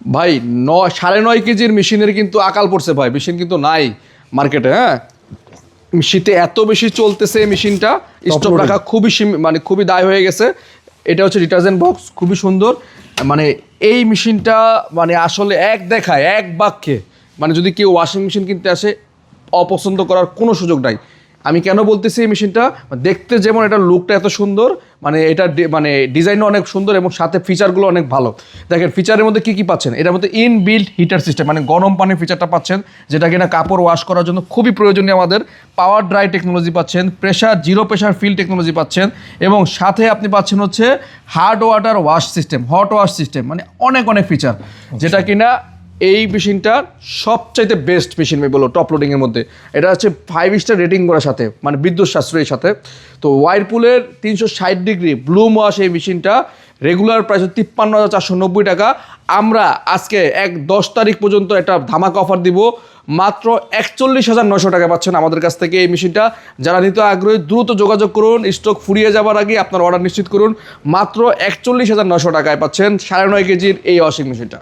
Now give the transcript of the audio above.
ভাই 9.5 কেজির মেশিনের কিন্তু আকাল পড়ছে ভাই, মেশিন কিন্তু নাই মার্কেটে। হ্যাঁ, শীতে এত বেশি চলতেছে মেশিনটা, স্টক রাখা খুবই মানে খুবই দায় হয়ে গেছে। এটা হচ্ছে ডিটারজেন্ট বক্স, খুবই সুন্দর। মানে এই মেশিনটা মানে আসলে এক দেখায় এক বাক্যে মানে যদি কেউ ওয়াশিং মেশিন কিনতে আসে অপছন্দ করার কোনো সুযোগ নাই। আমি কেন বলতেছি এই মেশিনটা, দেখতে যেমন এটা লুকটা এত সুন্দর, মানে এটা মানে ডিজাইনও অনেক সুন্দর এবং সাথে ফিচারগুলো অনেক ভালো। দেখেন ফিচারের মধ্যে কী কী পাচ্ছেন, এটার মধ্যে ইনবিল্ট হিটার সিস্টেম, মানে গরম পানির ফিচারটা পাচ্ছেন, যেটা কিনা কাপড় ওয়াশ করার জন্য খুবই প্রয়োজনীয় আমাদের। পাওয়ার ড্রাই টেকনোলজি পাচ্ছেন, জিরো প্রেশার ফিল টেকনোলজি পাচ্ছেন, এবং সাথে আপনি পাচ্ছেন হচ্ছে hard water wash system, hot wash system, মানে অনেক অনেক ফিচার, যেটা কিনা এই মেশিনটার সবচাইতে বেস্ট মেশিন আমি বলবো টপ লোডিংয়ের মধ্যে। এটা হচ্ছে 5 স্টার রেটিং করার সাথে, মানে বিদ্যুৎ সাশ্রয়ের সাথে। তো ওয়াইরপুলের 360 ডিগ্রি ব্লুম ওয়াশ এই মেশিনটা রেগুলার প্রাইস 53,490 টাকা। আমরা আজকে 10 তারিখ পর্যন্ত একটা ধামাকা অফার দিব, মাত্র 41,900 টাকা পাচ্ছেন আমাদের কাছ থেকে এই মেশিনটা। যারা নিতে আগ্রহী দ্রুত যোগাযোগ করুন, স্টক ফুরিয়ে যাবার আগে আপনার অর্ডার নিশ্চিত করুন। মাত্র 41,900 টাকায় পাচ্ছেন 9.5 কেজির এই ওয়াশিং মেশিনটা।